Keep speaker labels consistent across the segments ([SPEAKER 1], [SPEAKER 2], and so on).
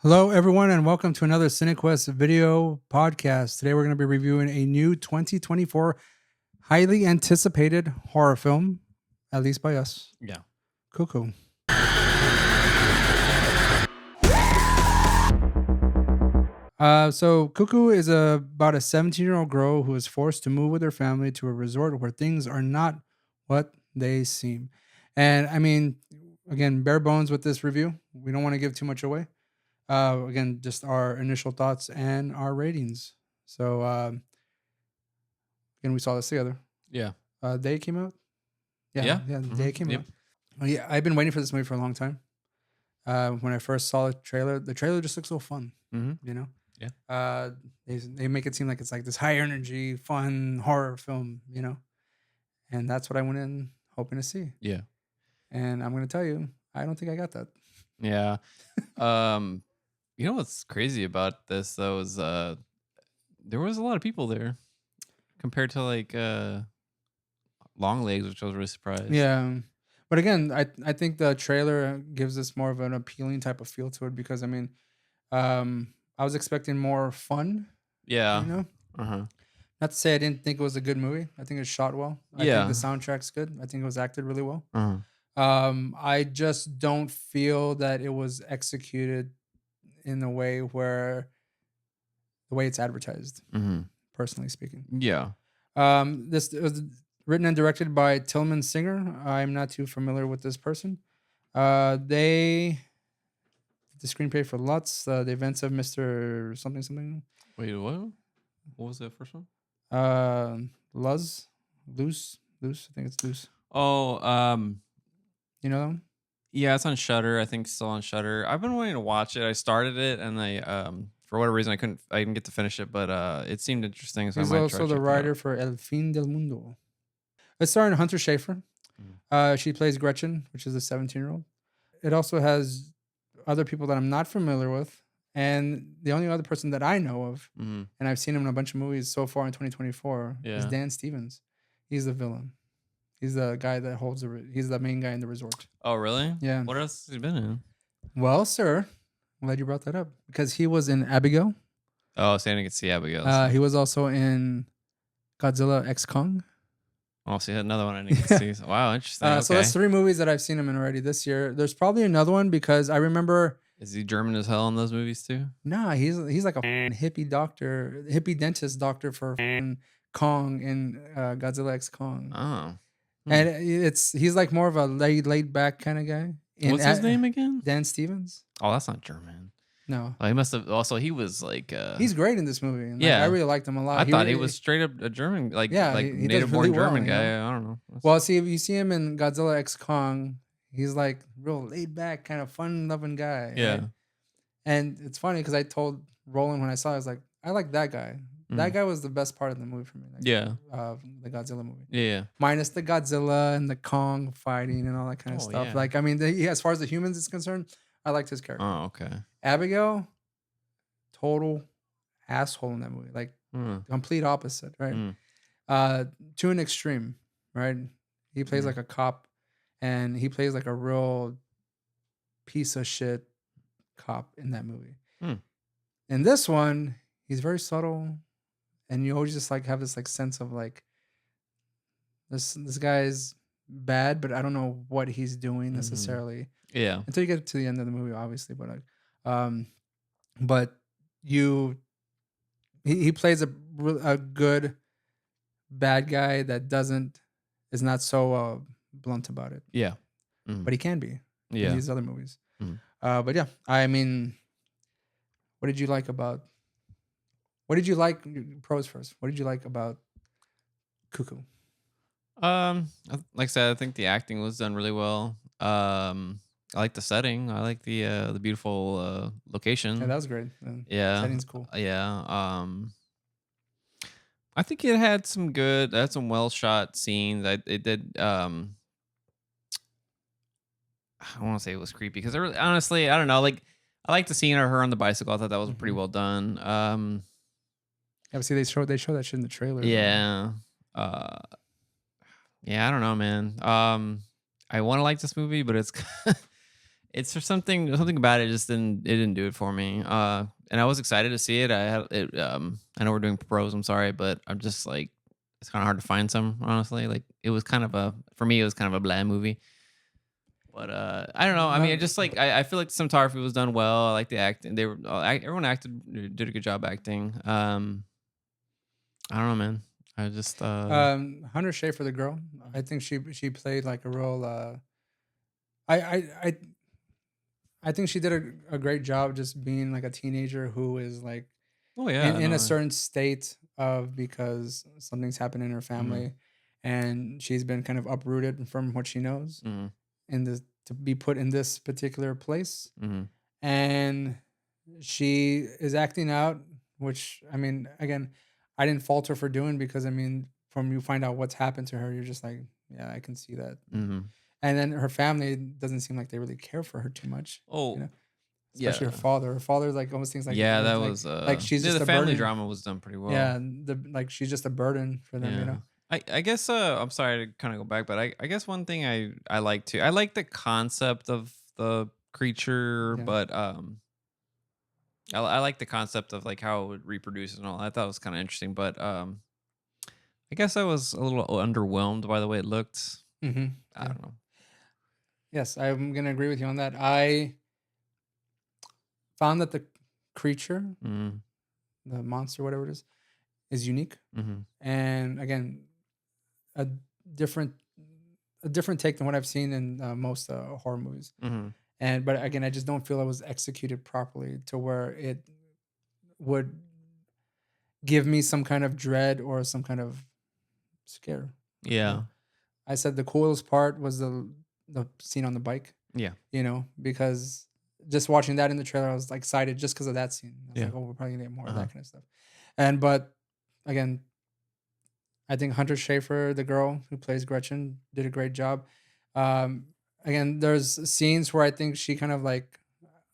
[SPEAKER 1] Hello, everyone, and welcome to another CineQuest video podcast. Today, we're going to be reviewing a new 2024 highly anticipated horror film, at least by us.
[SPEAKER 2] Yeah.
[SPEAKER 1] Cuckoo. So Cuckoo is about a 17-year-old girl who is forced to move with her family to a resort where things are not what they seem. And I mean, again, bare bones with this review. We don't want to give too much away. Again, just our initial thoughts and our ratings. So again, we saw this together.
[SPEAKER 2] Yeah.
[SPEAKER 1] The day it came out.
[SPEAKER 2] Yeah.
[SPEAKER 1] The day it came out. Oh, yeah, I've been waiting for this movie for a long time. When I first saw the trailer just looks so fun.
[SPEAKER 2] Mm-hmm.
[SPEAKER 1] You know.
[SPEAKER 2] Yeah.
[SPEAKER 1] They make it seem like it's like this high energy, fun horror film. You know, and that's what I went in hoping to see.
[SPEAKER 2] Yeah.
[SPEAKER 1] And I'm gonna tell you, I don't think I got that.
[SPEAKER 2] Yeah. You know what's crazy about this though is there was a lot of people there compared to like Long Legs, which I was really surprised.
[SPEAKER 1] Yeah. But again, I think the trailer gives us more of an appealing type of feel to it because I mean, I was expecting more fun,
[SPEAKER 2] Yeah.
[SPEAKER 1] you know?
[SPEAKER 2] Uh-huh.
[SPEAKER 1] Not to say I didn't think it was a good movie. I think it was shot well. I
[SPEAKER 2] Yeah.
[SPEAKER 1] think the soundtrack's good. I think it was acted really well.
[SPEAKER 2] Uh-huh.
[SPEAKER 1] I just don't feel that it was executed in the way it's advertised,
[SPEAKER 2] Mm-hmm.
[SPEAKER 1] personally speaking.
[SPEAKER 2] Yeah.
[SPEAKER 1] This was written and directed by Tillman Singer. I'm not too familiar with this person. They did the screenplay for Lutz, the events of Mr. something something.
[SPEAKER 2] Wait, what? What was the first one?
[SPEAKER 1] Loose. I think it's Loose.
[SPEAKER 2] Oh,
[SPEAKER 1] You know that one?
[SPEAKER 2] yeah, it's on Shudder. I think it's still on Shudder. I've been wanting to watch it. I started it and I for whatever reason I didn't get to finish it, but it seemed interesting. So
[SPEAKER 1] He's
[SPEAKER 2] I might
[SPEAKER 1] also
[SPEAKER 2] try
[SPEAKER 1] the writer for El Fin del Mundo. It's starring Hunter Schafer. She plays Gretchen, which is a 17-year-old. It also has other people that I'm not familiar with. And the only other person that I know of, and I've seen him in a bunch of movies so far in 2024, is Dan Stevens. He's the villain. He's the guy that he's the main guy in the resort.
[SPEAKER 2] Oh, really?
[SPEAKER 1] Yeah.
[SPEAKER 2] What else has he been in?
[SPEAKER 1] Well, sir, I'm glad you brought that up because he was in Abigail.
[SPEAKER 2] Oh, so I didn't get to see Abigail.
[SPEAKER 1] He was also in Godzilla X Kong.
[SPEAKER 2] Oh, see another one I didn't get to see. So, wow, interesting. Okay.
[SPEAKER 1] So that's 3 movies that I've seen him in already this year. There's probably another one because I remember.
[SPEAKER 2] Is he German as hell in those movies too?
[SPEAKER 1] Nah, he's like a hippie dentist doctor for Kong in Godzilla X Kong.
[SPEAKER 2] Oh.
[SPEAKER 1] And he's like more of a laid back kind of guy.
[SPEAKER 2] What's his name again?
[SPEAKER 1] Dan Stevens.
[SPEAKER 2] Oh, that's not German.
[SPEAKER 1] No.
[SPEAKER 2] Well, he must have. Also, he was like.
[SPEAKER 1] He's great in this movie. And
[SPEAKER 2] yeah,
[SPEAKER 1] I really liked him a lot.
[SPEAKER 2] I thought he was straight up a German, like he native-born German guy. You know? I don't know.
[SPEAKER 1] Well, see, if you see him in Godzilla X Kong, he's like real laid back, kind of fun-loving guy.
[SPEAKER 2] Yeah.
[SPEAKER 1] Right? And it's funny because I told Roland when I saw it, I was like, I like that guy. That guy was the best part of the movie for me. Like, the Godzilla movie.
[SPEAKER 2] Yeah.
[SPEAKER 1] Minus the Godzilla and the Kong fighting and all that kind of stuff.
[SPEAKER 2] Yeah.
[SPEAKER 1] Like, I mean, as far as the humans is concerned, I liked his character.
[SPEAKER 2] Oh, okay.
[SPEAKER 1] Abigail, total asshole in that movie. Like, complete opposite, right? To an extreme, right? He plays like a cop and he plays like a real piece of shit cop in that movie. In this one, he's very subtle. And you always just like have this like sense of like this guy's bad, but I don't know what he's doing necessarily.
[SPEAKER 2] Yeah.
[SPEAKER 1] Until you get to the end of the movie, obviously. But like, but he plays a good bad guy that is not so blunt about it.
[SPEAKER 2] Yeah.
[SPEAKER 1] But he can be.
[SPEAKER 2] Yeah.
[SPEAKER 1] In these other movies. But yeah, I mean, what did you like pros first? What did you like about Cuckoo?
[SPEAKER 2] Like I said, I think the acting was done really well. I like the setting. I like the beautiful location.
[SPEAKER 1] Yeah, that was great.
[SPEAKER 2] Yeah,
[SPEAKER 1] setting's cool.
[SPEAKER 2] Yeah. I think it had some well shot scenes. It did. I don't want to say it was creepy because honestly, I don't know. Like, I like the scene of her on the bicycle. I thought that was pretty well done.
[SPEAKER 1] Yeah, see, they show that shit in the trailer.
[SPEAKER 2] Yeah. Yeah, I don't know, man. I want to like this movie, but It's for something about it just didn't do it for me. And I was excited to see it. I had it. I know we're doing pros. I'm sorry, but I'm just like it's kind of hard to find some, honestly. Like it was kind of a for me, it was kind of a bland movie. But I don't know. I mean, I
[SPEAKER 1] No,
[SPEAKER 2] just like I feel like the cinematography was done well. I like the acting. They were everyone acted did a good job acting. I don't know, man. I just
[SPEAKER 1] Hunter Schafer, the girl. I think she played like a real. I I I I think she did a great job just being like a teenager who is like
[SPEAKER 2] oh yeah,
[SPEAKER 1] in a
[SPEAKER 2] no.
[SPEAKER 1] certain state of because something's happened in her
[SPEAKER 2] Mm-hmm,
[SPEAKER 1] family, and she's been kind of uprooted from what she knows
[SPEAKER 2] mm-hmm,
[SPEAKER 1] in this to be put in this particular place,
[SPEAKER 2] mm-hmm.
[SPEAKER 1] and she is acting out. Which I mean, again, I didn't fault her for doing because I mean, from you find out what's happened to her, you're just like, yeah, I can see that.
[SPEAKER 2] Mm-hmm.
[SPEAKER 1] And then her family doesn't seem like they really care for her too much, you
[SPEAKER 2] Oh
[SPEAKER 1] know, especially her
[SPEAKER 2] yeah.
[SPEAKER 1] father. Her father like almost thinks like
[SPEAKER 2] Yeah, that
[SPEAKER 1] like
[SPEAKER 2] was
[SPEAKER 1] like she's
[SPEAKER 2] yeah,
[SPEAKER 1] just
[SPEAKER 2] the
[SPEAKER 1] a
[SPEAKER 2] family
[SPEAKER 1] burden.
[SPEAKER 2] drama was done pretty well.
[SPEAKER 1] Yeah, like she's just a burden for them, you
[SPEAKER 2] Yeah.
[SPEAKER 1] know.
[SPEAKER 2] I guess I'm sorry to kind of go back, but I guess one thing I like too. I like the concept of the creature,
[SPEAKER 1] Yeah.
[SPEAKER 2] but I like the concept of like how it would reproduce and all. I thought it was kind of interesting, but I guess I was a little underwhelmed by the way it looked. I
[SPEAKER 1] Yeah.
[SPEAKER 2] don't know.
[SPEAKER 1] Yes, I'm gonna agree with you on that. I found that the creature,
[SPEAKER 2] Mm,
[SPEAKER 1] the monster, whatever it is unique,
[SPEAKER 2] mm-hmm,
[SPEAKER 1] and again, a different a different take than what I've seen in most horror movies.
[SPEAKER 2] mm-hmm.
[SPEAKER 1] And but again, I just don't feel it was executed properly to where it would give me some kind of dread or some kind of scare. You know,
[SPEAKER 2] Yeah,
[SPEAKER 1] I said the coolest part was the scene on the bike.
[SPEAKER 2] yeah,
[SPEAKER 1] You know, because just watching that in the trailer, I was like excited just because of that scene. I was
[SPEAKER 2] yeah.
[SPEAKER 1] like, oh, we're probably gonna get more of
[SPEAKER 2] Uh-huh.
[SPEAKER 1] that kind of stuff. And but again, I think Hunter Schafer, the girl who plays Gretchen, did a great job. Um, again, there's scenes where I think she kind of like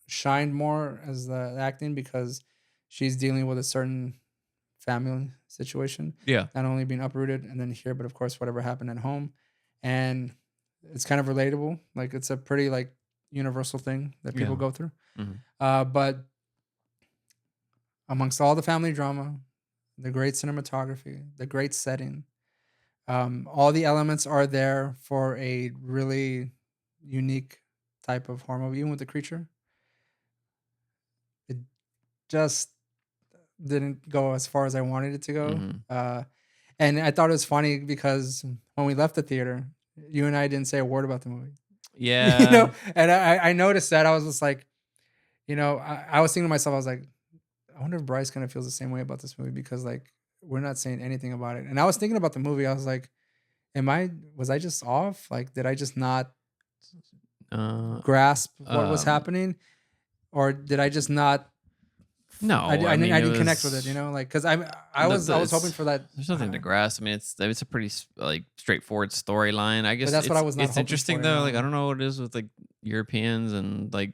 [SPEAKER 1] shined more as the acting because she's dealing with a certain family situation,
[SPEAKER 2] Yeah,
[SPEAKER 1] not only being uprooted and then here, but of course whatever happened at home, and it's kind of relatable. Like it's a pretty like universal thing that people
[SPEAKER 2] yeah.
[SPEAKER 1] go through.
[SPEAKER 2] Mm-hmm.
[SPEAKER 1] But amongst all the family drama, the great cinematography, the great setting, all the elements are there for a really unique type of horror movie. Even with the creature, it just didn't go as far as I wanted it to go.
[SPEAKER 2] Mm-hmm.
[SPEAKER 1] And I thought it was funny because when we left the theater, you and I didn't say a word about the movie. You
[SPEAKER 2] Yeah.
[SPEAKER 1] know, and I noticed that I was just like, you know, I was thinking to myself, I was like, I wonder if Bryce kind of feels the same way about this movie because like we're not saying anything about it. And I was thinking about the movie. I was like, was I just off? Like, did I just not
[SPEAKER 2] Uh,
[SPEAKER 1] grasp what was
[SPEAKER 2] um,
[SPEAKER 1] happening, or did I just not?
[SPEAKER 2] no, I mean
[SPEAKER 1] I
[SPEAKER 2] it
[SPEAKER 1] didn't connect with it. You
[SPEAKER 2] was
[SPEAKER 1] know, like because I was hoping
[SPEAKER 2] it's
[SPEAKER 1] for that,
[SPEAKER 2] there's nothing to grasp. I mean, it's a pretty like straightforward storyline. I
[SPEAKER 1] but
[SPEAKER 2] guess
[SPEAKER 1] that's what I was not
[SPEAKER 2] it's
[SPEAKER 1] hoping
[SPEAKER 2] interesting
[SPEAKER 1] for. You
[SPEAKER 2] though. Like I
[SPEAKER 1] know,
[SPEAKER 2] don't know what it is with like Europeans and like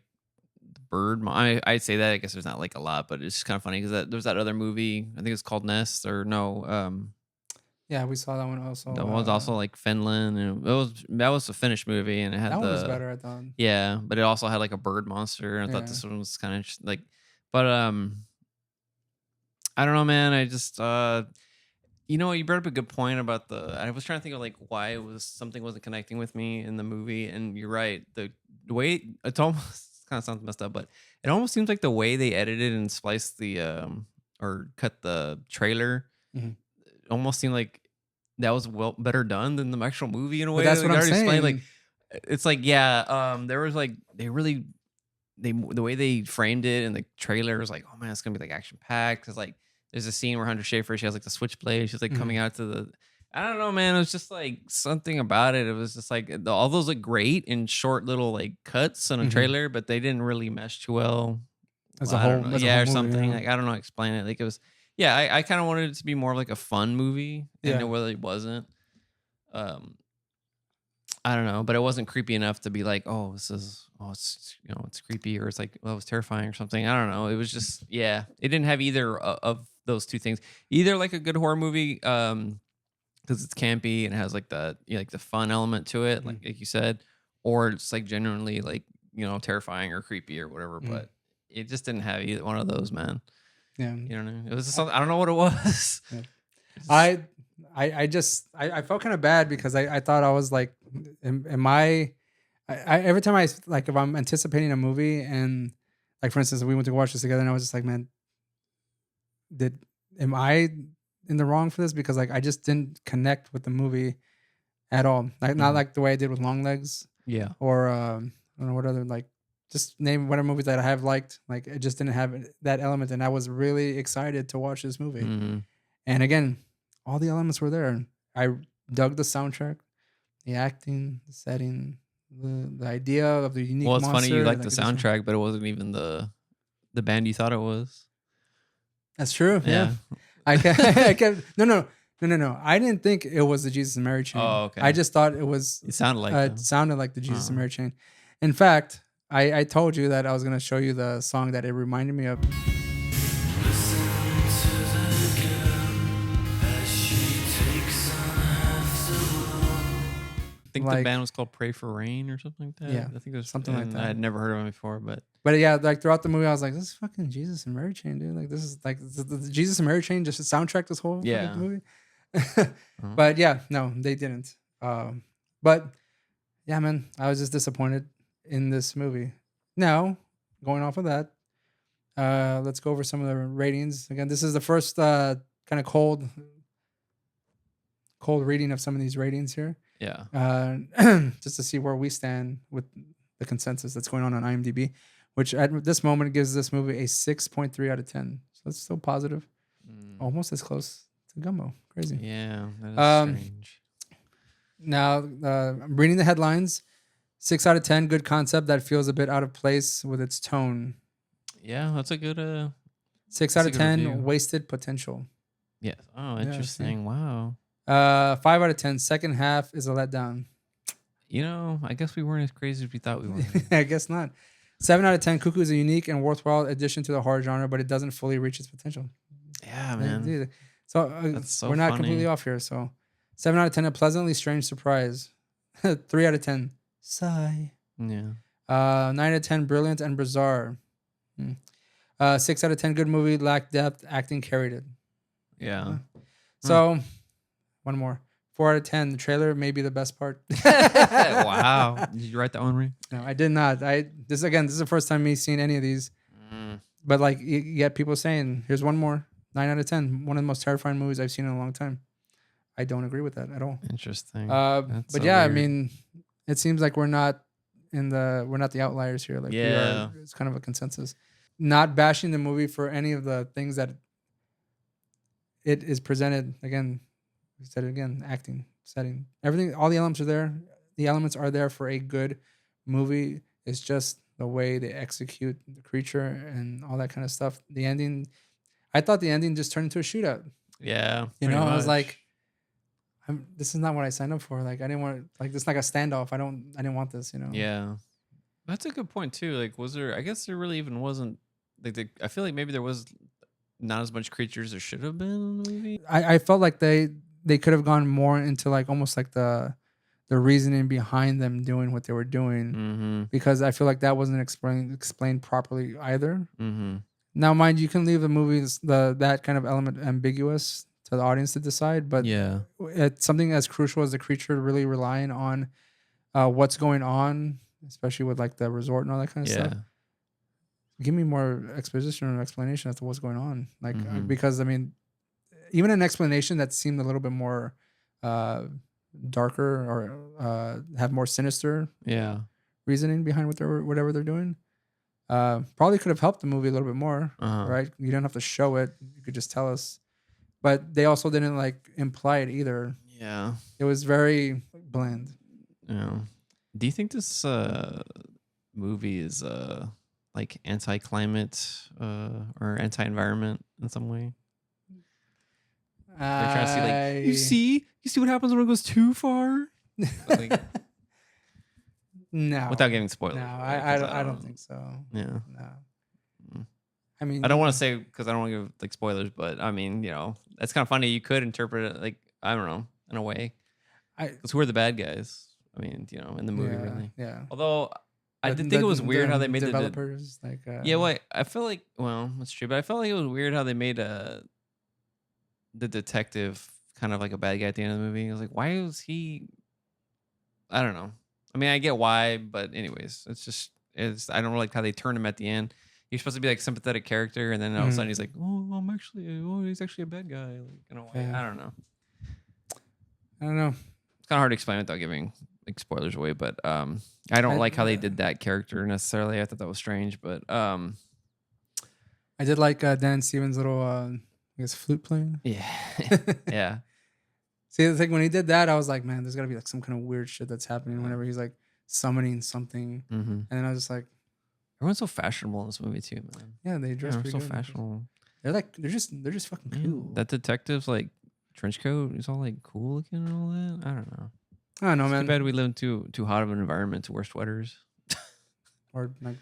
[SPEAKER 2] the I say that I guess there's not like a lot, but it's just kind of funny because there's that other movie. I think it's called Nest or no.
[SPEAKER 1] yeah, we saw that one also.
[SPEAKER 2] That was also like Finland, and that was a Finnish movie, and it
[SPEAKER 1] That
[SPEAKER 2] had
[SPEAKER 1] one was
[SPEAKER 2] the
[SPEAKER 1] better, I thought.
[SPEAKER 2] yeah, but it also had like a bird monster, and I thought
[SPEAKER 1] Yeah.
[SPEAKER 2] this one was kind of like, but I don't know, man. I just you know, you brought up a good point about I was trying to think of like why it was something wasn't connecting with me in the movie, and you're right. The way it's almost kind of sounds messed up, but it almost seems like the way they edited and spliced the or cut the trailer
[SPEAKER 1] Mhm.
[SPEAKER 2] almost seemed like that was well better done than the actual movie in a
[SPEAKER 1] But
[SPEAKER 2] way.
[SPEAKER 1] that's
[SPEAKER 2] Like
[SPEAKER 1] what
[SPEAKER 2] I
[SPEAKER 1] I'm
[SPEAKER 2] already explained, like
[SPEAKER 1] saying.
[SPEAKER 2] it's like yeah, there was like the way they framed it in the trailer was like, oh man, it's gonna be like action packed. Because like there's a scene where Hunter Schafer, she has like the switchblade, she's like coming
[SPEAKER 1] Mhm.
[SPEAKER 2] out to the. I don't know, man. It was just like something about it. It was just like all those look great in short little like cuts on a
[SPEAKER 1] Mhm.
[SPEAKER 2] trailer, but they didn't really mesh too well. I don't know,
[SPEAKER 1] As a whole
[SPEAKER 2] yeah, or
[SPEAKER 1] movie,
[SPEAKER 2] something.
[SPEAKER 1] yeah.
[SPEAKER 2] Like I don't know, how to explain it. Like it was, yeah. I kind of wanted it to be more of like a fun movie, and it
[SPEAKER 1] Yeah.
[SPEAKER 2] really wasn't. Um, I don't know, but it wasn't creepy enough to be like, oh, it's it's creepy or it's like, well, it was terrifying or something. I don't know. It was just, yeah, it didn't have either of those two things. Either like a good horror movie, because it's campy and has like the like the fun element to it,
[SPEAKER 1] Mhm.
[SPEAKER 2] like you said, or it's like genuinely like terrifying or creepy or whatever, but it just didn't have either one of those, man.
[SPEAKER 1] Yeah.
[SPEAKER 2] You know what I mean? It was just something, I don't know what it was.
[SPEAKER 1] Yeah. I felt kind of bad because I thought I was like, am I every time I like if I'm anticipating a movie and like for instance we went to watch this together and I was just like, man, am I in the wrong for this? Because like I just didn't connect with the movie at all. Like not like the way I did with Long Legs.
[SPEAKER 2] Yeah.
[SPEAKER 1] Or I don't know what other like just name whatever movies that I have liked. Like it just didn't have that element, and I was really excited to watch this movie.
[SPEAKER 2] Mm-hmm.
[SPEAKER 1] And again, all the elements were there. I dug the soundtrack, the acting, the setting, the idea of the unique
[SPEAKER 2] Well, it's
[SPEAKER 1] monster.
[SPEAKER 2] funny you like
[SPEAKER 1] like,
[SPEAKER 2] the soundtrack, but it wasn't even the band you thought it was.
[SPEAKER 1] That's true. Yeah. I kept no. I didn't think it was the Jesus and Mary chain.
[SPEAKER 2] Oh, okay.
[SPEAKER 1] I just thought it was.
[SPEAKER 2] It sounded like
[SPEAKER 1] it sounded like the Jesus and Mary chain. In fact, I told you that I was gonna show you the song that it reminded me of.
[SPEAKER 2] I think the band was called Pray for Rain or something like that.
[SPEAKER 1] Yeah,
[SPEAKER 2] I think it was
[SPEAKER 1] something like that.
[SPEAKER 2] I had never heard of them before, but
[SPEAKER 1] yeah, like throughout the movie, I was like, "This is fucking Jesus and Mary chain, dude! Like this is like the Jesus and Mary chain just soundtrack this whole fucking movie." But yeah, no, they didn't. But yeah, man, I was just disappointed in this movie. Now, going off of that, let's go over some of the ratings. Again, this is the first kind of cold reading of some of these ratings here.
[SPEAKER 2] Yeah.
[SPEAKER 1] Just to see where we stand with the consensus that's going on IMDb, which at this moment gives this movie a 6.3 out of 10. So it's still positive. Almost as close to Gumbo. Crazy.
[SPEAKER 2] Yeah, that is strange.
[SPEAKER 1] Now, I'm reading the headlines. 6 out of 10, good concept that feels a bit out of place with its tone.
[SPEAKER 2] Yeah, that's a good
[SPEAKER 1] 6 out of 10,
[SPEAKER 2] review.
[SPEAKER 1] wasted potential.
[SPEAKER 2] Yes. Oh, interesting. Wow.
[SPEAKER 1] 5 out of 10, second half is a letdown.
[SPEAKER 2] I guess we weren't as crazy as we thought we were.
[SPEAKER 1] I guess not. 7 out of 10, Cuckoo is a unique and worthwhile addition to the horror genre, but it doesn't fully reach its potential.
[SPEAKER 2] Yeah, man.
[SPEAKER 1] So, we're not
[SPEAKER 2] funny.
[SPEAKER 1] completely off here. So 7 out of 10, a pleasantly strange surprise. 3 out of 10, sigh.
[SPEAKER 2] Yeah.
[SPEAKER 1] 9 out of 10, brilliant and bizarre. 6 out of 10, good movie, lacked depth, acting carried it.
[SPEAKER 2] Yeah.
[SPEAKER 1] So, one more. 4 out of 10, the trailer may be the best part.
[SPEAKER 2] Wow. Did you write that one, Ray?
[SPEAKER 1] No, I did not. This is the first time me seeing any of these. But like you get people saying, here's one more. 9 out of 10. One of the most terrifying movies I've seen in a long time. I don't agree with that at all.
[SPEAKER 2] Interesting.
[SPEAKER 1] But
[SPEAKER 2] so
[SPEAKER 1] yeah,
[SPEAKER 2] weird.
[SPEAKER 1] I mean, it seems like we're not the outliers here. Like we are, it's kind of a consensus. Not bashing the movie for any of the things that it is presented. Again, we said it again, acting, setting, everything, all the elements are there. The elements are there for a good movie. It's just the way they execute the creature and all that kind of stuff. The ending, I thought the ending just turned into a shootout.
[SPEAKER 2] Yeah.
[SPEAKER 1] I was like, this is not what I signed up for. Like, I didn't want this is like a standoff. I didn't want this,
[SPEAKER 2] Yeah. That's a good point too. Like, I guess there really even wasn't I feel like maybe there was not as much creatures there should have been in the movie.
[SPEAKER 1] I felt like they could have gone more into like almost like the reasoning behind them doing what they were doing, because I feel like that wasn't explained properly either. Now, mind you, can leave the movies that kind of element ambiguous to the audience to decide, but it's something as crucial as the creature really relying on what's going on, especially with like the resort and all that kind of stuff. Give me more exposition or explanation as to what's going on, because I mean, even an explanation that seemed a little bit more darker or have more sinister reasoning behind whatever they're doing probably could have helped the movie a little bit more. Right, you don't have to show it, you could just tell us, but they also didn't like imply it either. It was very bland.
[SPEAKER 2] Do you think this movie is like anti-climate or anti-environment in some way? They're trying to see like you see what happens when it goes too far.
[SPEAKER 1] No,
[SPEAKER 2] without getting spoiled.
[SPEAKER 1] No, I don't think so.
[SPEAKER 2] Yeah.
[SPEAKER 1] No. I mean,
[SPEAKER 2] I don't want to say because I don't want to give like spoilers, but I mean, that's kind of funny. You could interpret it like, I don't know, in a way. Because who are the bad guys? I mean, in the movie, really.
[SPEAKER 1] Yeah.
[SPEAKER 2] Although I did think it was weird how they made
[SPEAKER 1] developers
[SPEAKER 2] yeah, what I feel like. Well, that's true, but I felt like it was weird how they made the detective kind of like a bad guy at the end of the movie. I was like, why was he? I don't know. I mean, I get why, but anyways, it's. I don't like how they turned him at the end. He's supposed to be like sympathetic character, and then all of a sudden he's like, he's actually a bad guy. Like, in a way, I don't know.
[SPEAKER 1] I don't know.
[SPEAKER 2] It's kind of hard to explain without giving like spoilers away, but I don't like how they did that character necessarily. I thought that was strange, but
[SPEAKER 1] I did like Dan Stevens' little I guess flute playing.
[SPEAKER 2] Yeah. Yeah.
[SPEAKER 1] See, the thing when he did that, I was like, man, there's gotta be like some kind of weird shit that's happening whenever he's like summoning something, and then I was just like,
[SPEAKER 2] everyone's so fashionable in this movie too, man.
[SPEAKER 1] Yeah, they dress pretty
[SPEAKER 2] so
[SPEAKER 1] good.
[SPEAKER 2] Fashionable.
[SPEAKER 1] They're just fucking cool.
[SPEAKER 2] That detective's like trench coat is all like cool looking and all that. I don't know.
[SPEAKER 1] I don't know, man.
[SPEAKER 2] Too bad we live in too hot of an environment to wear sweaters.
[SPEAKER 1] Or like,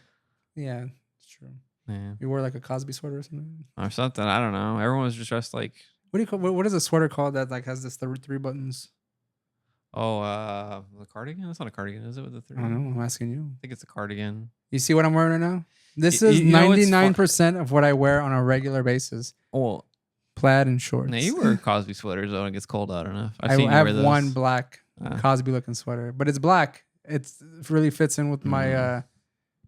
[SPEAKER 1] yeah, it's true.
[SPEAKER 2] Yeah.
[SPEAKER 1] You wore like a Cosby sweater or something.
[SPEAKER 2] Or something. I don't know. Everyone was just dressed like.
[SPEAKER 1] What do you call? What is a sweater called that like has this three buttons?
[SPEAKER 2] Oh, the cardigan. That's not a cardigan, is it? With the three?
[SPEAKER 1] I don't know. I'm asking you.
[SPEAKER 2] I think it's a cardigan.
[SPEAKER 1] You see what I'm wearing right now? This is 99% of what I wear on a regular basis.
[SPEAKER 2] Well,
[SPEAKER 1] plaid and shorts.
[SPEAKER 2] Now you wear Cosby sweaters though when it gets cold out enough.
[SPEAKER 1] I have one black Cosby looking sweater, but it's black. It really fits in with my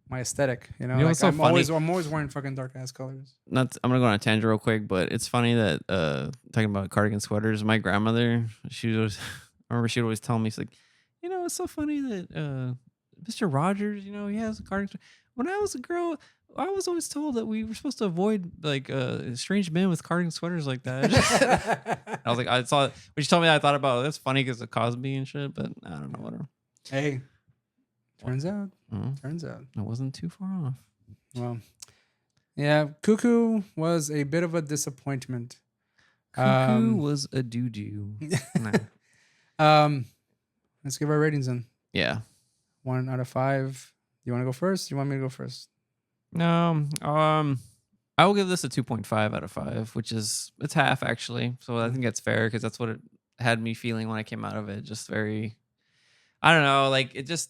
[SPEAKER 1] my aesthetic. You know, like I'm always wearing fucking dark ass colors.
[SPEAKER 2] I'm gonna go on a tangent real quick, but it's funny that talking about cardigan sweaters. My grandmother, I remember she'd always tell me, she's like, you know, it's so funny that Mr. Rogers, you know, he has a cardigan. When I was a girl, I was always told that we were supposed to avoid like strange men with cardigan sweaters like that. I was like, I saw it when she told me that, I thought about that's funny because of Cosby and shit, but I don't know what.
[SPEAKER 1] Hey, turns out
[SPEAKER 2] I wasn't too far off.
[SPEAKER 1] Well, yeah, Cuckoo was a bit of a disappointment.
[SPEAKER 2] Cuckoo was a doo-doo.
[SPEAKER 1] Let's give our ratings then.
[SPEAKER 2] Yeah,
[SPEAKER 1] 1 out of 5. You want to go first? You want me to go first?
[SPEAKER 2] No. I will give this a 2.5 out of 5, which is it's half actually. So I think that's fair because that's what it had me feeling when I came out of it. Just very, I don't know, like it just.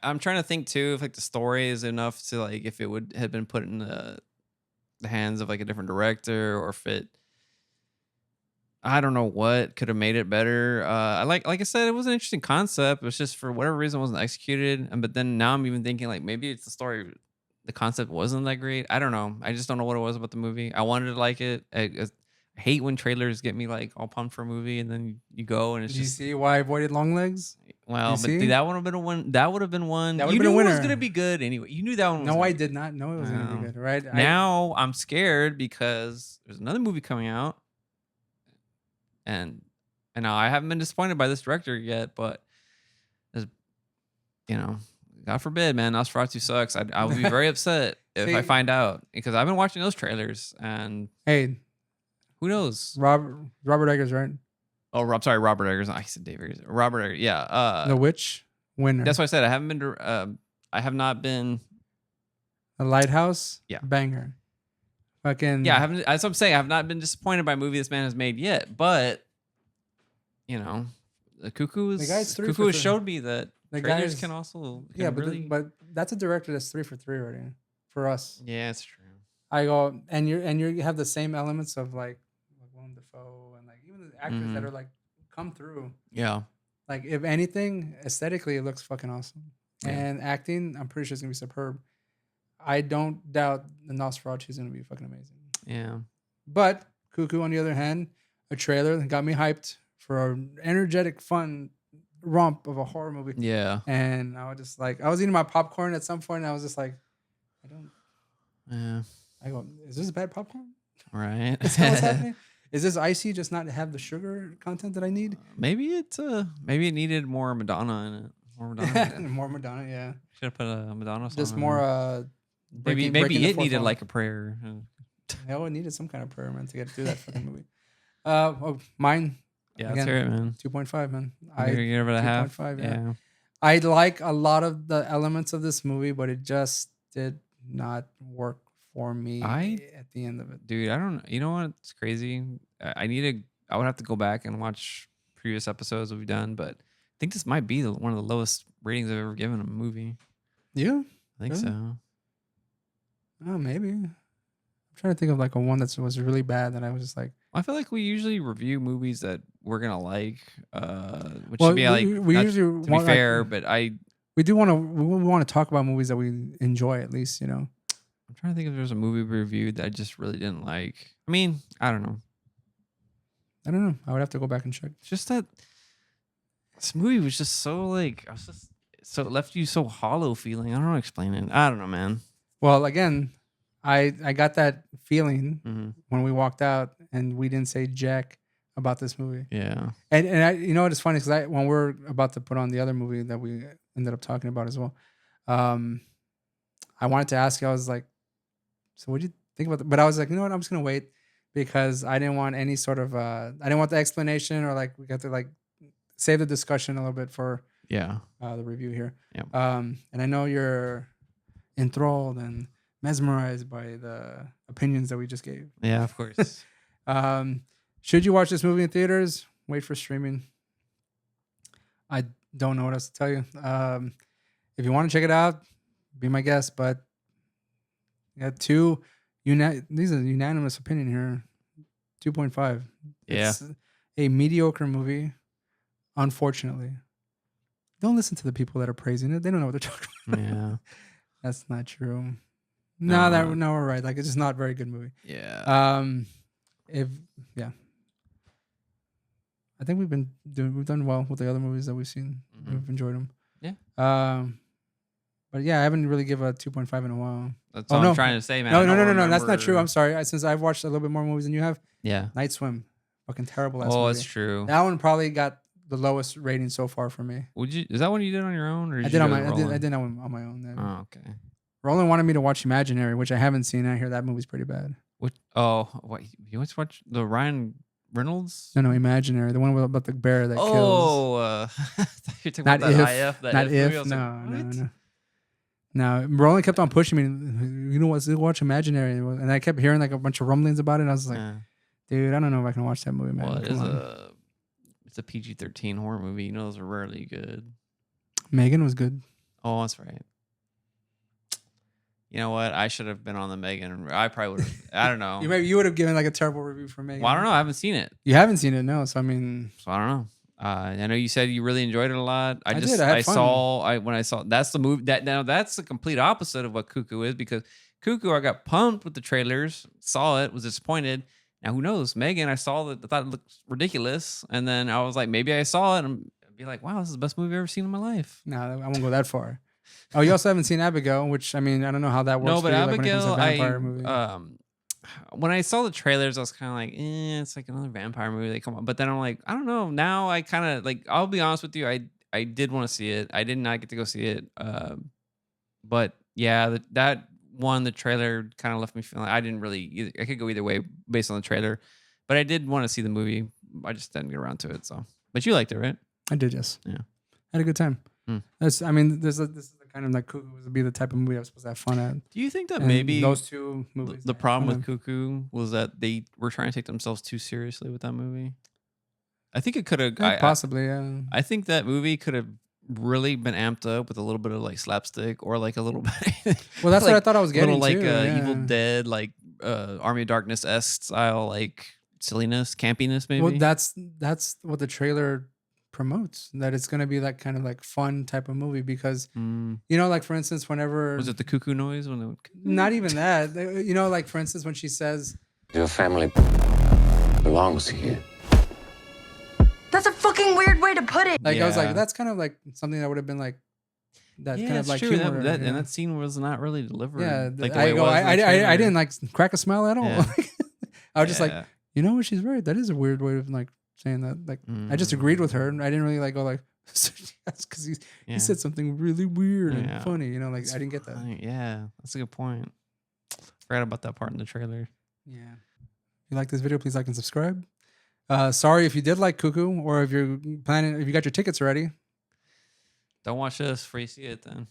[SPEAKER 2] I'm trying to think too if like the story is enough to like if it would have been put in the hands of like a different director or if it. I don't know what could have made it better. I like I said, it was an interesting concept. It was just for whatever reason it wasn't executed. But then now I'm even thinking like maybe it's the story, the concept wasn't that great. I don't know. I just don't know what it was about the movie. I wanted to like it. I hate when trailers get me like all pumped for a movie and then you go and it's
[SPEAKER 1] just. You see why I avoided Long Legs?
[SPEAKER 2] Well, but dude, that would have been one. That would have been one.
[SPEAKER 1] That would have been a winner.
[SPEAKER 2] It was gonna be good anyway. You knew that one.
[SPEAKER 1] No, I did not know it was gonna be good. Right
[SPEAKER 2] now, I'm scared because there's another movie coming out. And now I haven't been disappointed by this director yet, but you know, God forbid, man, Nosferatu sucks. I would be very upset if I find out because I've been watching those trailers and
[SPEAKER 1] hey,
[SPEAKER 2] who knows?
[SPEAKER 1] Robert Eggers, right?
[SPEAKER 2] Oh, Robert Eggers. I said Dave Eggers. Robert Eggers. Yeah.
[SPEAKER 1] The Witch winner.
[SPEAKER 2] That's what I said. I have not been.
[SPEAKER 1] A Lighthouse.
[SPEAKER 2] Yeah.
[SPEAKER 1] Banger. Fucking
[SPEAKER 2] yeah, I haven't. That's what I'm saying. I have not been disappointed by a movie this man has made yet, but you know, the Cuckoo has showed me that the trailers can also
[SPEAKER 1] but that's a director that's 3 for 3 already for us.
[SPEAKER 2] Yeah, it's true.
[SPEAKER 1] I go and you have the same elements of like Willem Dafoe and like even the actors that are like come through.
[SPEAKER 2] Yeah,
[SPEAKER 1] like if anything, aesthetically it looks fucking awesome, and acting I'm pretty sure it's gonna be superb. I don't doubt the Nosferatu is going to be fucking amazing.
[SPEAKER 2] Yeah.
[SPEAKER 1] But Cuckoo, on the other hand, a trailer that got me hyped for an energetic, fun romp of a horror movie.
[SPEAKER 2] Yeah.
[SPEAKER 1] And I was just like, I was eating my popcorn at some point and I was just like, I go, is this bad popcorn?
[SPEAKER 2] Right.
[SPEAKER 1] Is that what's happening? Is this icy just not to have the sugar content that I need?
[SPEAKER 2] Maybe it needed more Madonna in it.
[SPEAKER 1] More Madonna, yeah.
[SPEAKER 2] Should have put a Madonna song.
[SPEAKER 1] Just more
[SPEAKER 2] maybe it needed like a prayer.
[SPEAKER 1] Hell, it needed some kind of prayer, man, to get through that fucking movie. Mine.
[SPEAKER 2] Yeah, again, let's hear it, man.
[SPEAKER 1] 2.5, man.
[SPEAKER 2] I give it a half. Yeah.
[SPEAKER 1] I like a lot of the elements of this movie, but it just did not work for me at the end of it.
[SPEAKER 2] Dude, I don't. You know what? It's crazy. I would have to go back and watch previous episodes we've done, but I think this might be one of the lowest ratings I've ever given a movie.
[SPEAKER 1] Yeah.
[SPEAKER 2] I think so.
[SPEAKER 1] Oh, maybe. I'm trying to think of like a one that was really bad that I was just like.
[SPEAKER 2] I feel like we usually review movies that we're gonna like, which
[SPEAKER 1] Well,
[SPEAKER 2] should be like
[SPEAKER 1] we
[SPEAKER 2] not,
[SPEAKER 1] usually
[SPEAKER 2] to be
[SPEAKER 1] want
[SPEAKER 2] fair,
[SPEAKER 1] like,
[SPEAKER 2] but I
[SPEAKER 1] we do want to talk about movies that we enjoy at least, you know.
[SPEAKER 2] I'm trying to think if there's a movie we reviewed that I just really didn't like. I mean, I don't know.
[SPEAKER 1] I would have to go back and check.
[SPEAKER 2] It's just that this movie was just so like so it left you so hollow feeling. I don't know how to explain it. I don't know, man.
[SPEAKER 1] Well, again, I got that feeling when we walked out and we didn't say jack about this movie.
[SPEAKER 2] Yeah.
[SPEAKER 1] And I, you know what is funny because when we're about to put on the other movie that we ended up talking about as well, I wanted to ask you. I was like, so what do you think about that? But I was like, you know what? I'm just gonna wait because I didn't want any sort of I didn't want the explanation or like we got to like save the discussion a little bit for the review here.
[SPEAKER 2] Yeah.
[SPEAKER 1] And I know you're enthralled and mesmerized by the opinions that we just gave.
[SPEAKER 2] Yeah, of course.
[SPEAKER 1] Should you watch this movie in theaters? Wait for streaming. I don't know what else to tell you. If you want to check it out, be my guest. But these are unanimous opinion here. 2.5.
[SPEAKER 2] Yeah.
[SPEAKER 1] It's a mediocre movie. Unfortunately, don't listen to the people that are praising it. They don't know what they're talking about.
[SPEAKER 2] Yeah.
[SPEAKER 1] That's not true. No, we're right. Like it's just not a very good movie.
[SPEAKER 2] Yeah.
[SPEAKER 1] I think we've done well with the other movies that we've seen. We've enjoyed them.
[SPEAKER 2] Yeah.
[SPEAKER 1] But yeah, I haven't really give a 2.5 in a while.
[SPEAKER 2] That's all I'm trying to say, man.
[SPEAKER 1] No. That's not true. I'm sorry. Since I've watched a little bit more movies than you have.
[SPEAKER 2] Yeah.
[SPEAKER 1] Night Swim, fucking terrible.
[SPEAKER 2] Oh, that's true.
[SPEAKER 1] That one probably got the lowest rating so far for me.
[SPEAKER 2] Is that one you did on your own, or
[SPEAKER 1] I did that one on my own. Then.
[SPEAKER 2] Oh, okay.
[SPEAKER 1] Roland wanted me to watch Imaginary, which I haven't seen. I hear that movie's pretty bad.
[SPEAKER 2] What? Oh, what? You want to watch the Ryan Reynolds?
[SPEAKER 1] No, Imaginary, the one about the bear that kills.
[SPEAKER 2] Oh, you're talking about that IF.
[SPEAKER 1] Not if. No. No, Roland kept on pushing me. You know what? Watch Imaginary, and I kept hearing like a bunch of rumblings about it. And I was like, dude, I don't know if I can watch that movie, man.
[SPEAKER 2] Well, it's a PG-13 horror movie. You know, those are rarely good.
[SPEAKER 1] Megan was good.
[SPEAKER 2] Oh, that's right. You know what? I should have been on the Megan. I probably would have. I don't know.
[SPEAKER 1] You would have given like a terrible review for Megan.
[SPEAKER 2] Well, I don't know. I haven't seen it.
[SPEAKER 1] You haven't seen it, no. So I mean,
[SPEAKER 2] I don't know. I know you said you really enjoyed it a lot.
[SPEAKER 1] I did. I had fun.
[SPEAKER 2] When I saw that's the movie that's the complete opposite of what Cuckoo is, because Cuckoo, I got pumped with the trailers, saw it, was disappointed. Now who knows? Megan, I saw that, I thought it looked ridiculous, and then I was like, maybe I saw it and be like, wow, this is the best movie I've ever seen in my life.
[SPEAKER 1] No, I won't go that far. Oh, you also haven't seen Abigail, which I mean, I don't know how that works.
[SPEAKER 2] No, but
[SPEAKER 1] for you,
[SPEAKER 2] Abigail,
[SPEAKER 1] like when it comes to vampire movie.
[SPEAKER 2] When I saw the trailers, I was kind of like, it's like another vampire movie. They come on, but then I'm like, I don't know. Now I kind of like. I'll be honest with you. I did want to see it. I did not get to go see it. But yeah, that one, the trailer kind of left me feeling like I didn't really. I could go either way based on the trailer, but I did want to see the movie. I just didn't get around to it. So, but you liked it, right?
[SPEAKER 1] I did, yes.
[SPEAKER 2] Yeah,
[SPEAKER 1] had a good time. This is the kind of like Cuckoo would be the type of movie I was supposed to have fun at.
[SPEAKER 2] Do you think that maybe
[SPEAKER 1] those two movies?
[SPEAKER 2] The problem with Cuckoo was that they were trying to take themselves too seriously with that movie. I think it could have
[SPEAKER 1] possibly. Yeah.
[SPEAKER 2] I think that movie could have really been amped up with a little bit of like slapstick or like a little bit.
[SPEAKER 1] Well, that's like, what I thought I was getting.
[SPEAKER 2] Little
[SPEAKER 1] too,
[SPEAKER 2] like Evil Dead, like Army of Darkness-esque style, like silliness, campiness, maybe.
[SPEAKER 1] Well, that's what the trailer promotes, that it's going to be that kind of like fun type of movie because you know, like for instance, whenever
[SPEAKER 2] was it the cuckoo noise when they would
[SPEAKER 1] not even that, you know, like for instance when she says
[SPEAKER 3] your family belongs here.
[SPEAKER 4] That's a fucking weird way to put it.
[SPEAKER 1] Like I was like, that's kind of like something that would have been like that kind of like
[SPEAKER 2] true.
[SPEAKER 1] humor,
[SPEAKER 2] and that scene was not really delivered.
[SPEAKER 1] Yeah,
[SPEAKER 2] like
[SPEAKER 1] I didn't like crack a smile at all.
[SPEAKER 2] Yeah.
[SPEAKER 1] I was just like, you know what, she's right. That is a weird way of like saying that. Like I just agreed with her, and I didn't really like go like because he said something really weird and funny. You know, like I didn't get that.
[SPEAKER 2] Yeah, that's a good point. Forgot about that part in the trailer.
[SPEAKER 1] Yeah. If you like this video, please like and subscribe. Sorry if you did like Cuckoo, or if you're planning, if you got your tickets ready.
[SPEAKER 2] Don't watch this before you see it then.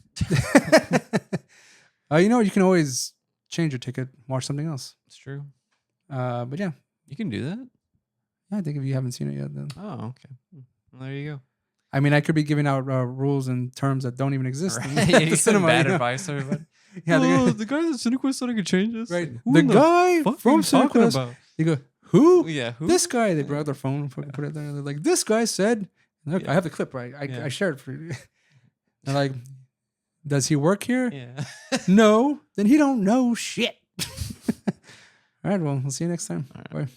[SPEAKER 1] You know, you can always change your ticket, watch something else.
[SPEAKER 2] It's true.
[SPEAKER 1] But yeah.
[SPEAKER 2] You can do that?
[SPEAKER 1] Yeah, I think if you haven't seen it yet, then.
[SPEAKER 2] Oh, okay. Well, there you go.
[SPEAKER 1] I mean, I could be giving out rules and terms that don't even exist
[SPEAKER 2] Right.
[SPEAKER 1] at
[SPEAKER 2] You
[SPEAKER 1] the
[SPEAKER 2] give
[SPEAKER 1] cinema.
[SPEAKER 2] bad
[SPEAKER 1] you know?
[SPEAKER 2] advice to everybody.
[SPEAKER 1] Yeah,
[SPEAKER 2] The guy at Cinequest said I could change this.
[SPEAKER 1] right.
[SPEAKER 2] Who
[SPEAKER 1] The
[SPEAKER 2] in
[SPEAKER 1] guy
[SPEAKER 2] fuck are
[SPEAKER 1] from
[SPEAKER 2] you talking
[SPEAKER 1] Cinequest.
[SPEAKER 2] about?
[SPEAKER 1] You go, who?
[SPEAKER 2] Yeah, who?
[SPEAKER 1] This guy. They brought out their phone and fucking put it there. They're like, this guy said. Look, I have the clip, right? I shared it for you. They're like, does he work here?
[SPEAKER 2] Yeah.
[SPEAKER 1] No. Then he don't know shit. All right. Well, we'll see you next time. Bye.